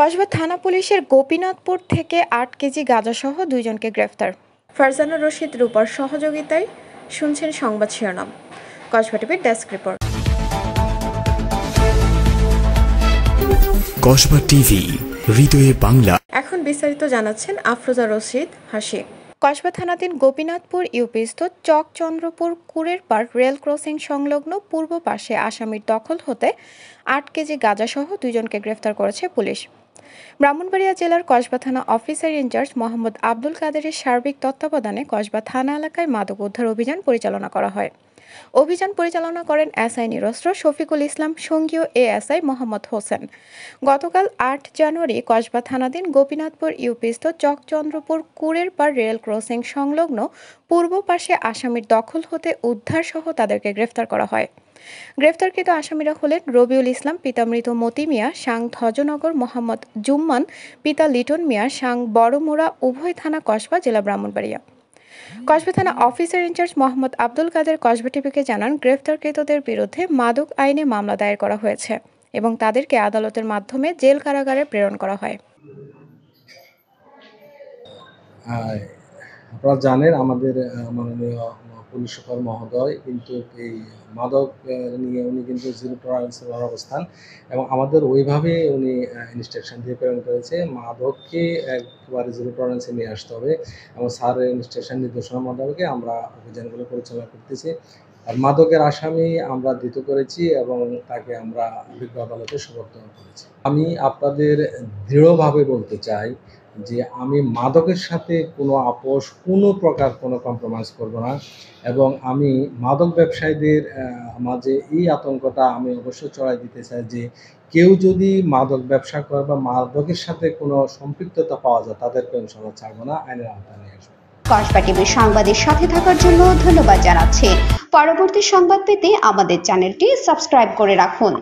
কসবা থানা পুলিশের গোপীনাথপুর থেকে ৮ কেজি গাঁজাসহ ২ জনকে গ্রেফতার। ফারজানা রশিদ রূপার সহযোগিতায় শুনছেন সংবাদ শিরোনাম। কসবা টিভির ডেস্ক রিপোর্ট। কসবা টিভি, হৃদয়ে বাংলা। এখন বিস্তারিত জানাচ্ছেন আফরোজা রশিদ হাসি। কসবা থানাধীন গোপীনাথপুর ইউপিস্থ চকচন্দ্রপুর কুড়ের পাড় রেল ক্রসিং সংলগ্ন পূর্ব পাশে আসামির দখল হতে ৮ কেজি গাঁজাসহ ২ জনকে গ্রেফতার করেছে পুলিশ। ব্রাহ্মণবাড়িয়া জেলার কসবা থানা অফিসার ইনচার্জ মোহাম্মদ আব্দুল কাদেরের সার্বিক তত্ত্বাবধানে কসবা থানা এলাকায় মাদক উদ্ধার অভিযান পরিচালনা করা হয়। অভিযান পরিচালনা করেন এসআই নিরস্ত্র শফিকুল ইসলাম, সঙ্গীয় এএসআই মোহাম্মদ হোসেন। গতকাল ৮ জানুয়ারি কসবা থানাধীন গোপীনাথপুর ইউপিস্থ চকচন্দ্রপুর কুড়ের পাড় রেল ক্রসিং সংলগ্ন পূর্ব পাশে আসামির দখল হতে উদ্ধার সহ তাদেরকে গ্রেফতার করা হয়। গ্রেফতারকৃত আসামিরা হলেন রবিউল ইসলাম পিতা মৃত মতি মিয়া, সাং ধজনগর, মোহাম্মদ জুম্মান পিতা লিটন মিয়া, সাং বড়মুড়া, উভয় থানা কসবা, জেলা ব্রাহ্মণবাড়িয়া। কসবা থানা অফিসার ইনচার্জ মোহাম্মদ আব্দুল কাদের কসবা টিভিকে জানান, গ্রেফতারকৃতদের বিরুদ্ধে মাদক আইনে মামলা দায়ের করা হয়েছে এবং তাদেরকে আদালতের মাধ্যমে জেল কারাগারে প্রেরণ করা হয়। আপনারা জানেন আমাদের মাননীয় পুলিশ সুপার মহোদয় কিন্তু এই মাদক নিয়ে উনি কিন্তু জিরো টলারেন্সের অবস্থান এবং আমাদের ওইভাবে উনি ইনস্ট্রাকশন দিয়ে প্রেরণ করেছে মাদককে একবারে জিরো টলারেন্সে নিয়ে আসতে হবে এবং স্যারের ইনস্ট্রাকশন নির্দেশনা মোতাবেক আমরা অভিযানগুলো পরিচালনা করতেছি। আর মাদকের আসামি আমরা ধৃত করেছি এবং তাকে আমরা বিজ্ঞ আদালতে সোপর্দ করেছি। আমি আপনাদের দৃঢ়ভাবে বলতে চাই যে আমি মাদকের সাথে কোনো আপোষ, কোনো প্রকার কোনো কম্প্রোমাইজ করব না এবং আমি মাদক ব্যবসায়ীদের মাঝে এই আতঙ্কটা আমি অবশ্যই ছড়াই দিতে চাই যে কেউ যদি মাদক ব্যবসা করে বা মাদকের সাথে কোনো সম্পৃক্ততা পাওয়া যায় তাদেরকে ইনশাআল্লাহ ছাড়বো না, আইনের আওতায় নিয়ে আসবো। কসবা টিভির সংবাদের সাথে থাকার জন্য ধন্যবাদ জানাচ্ছি। পরবর্তী সংবাদ পেতে আমাদের চ্যানেলটি সাবস্ক্রাইব করে রাখুন।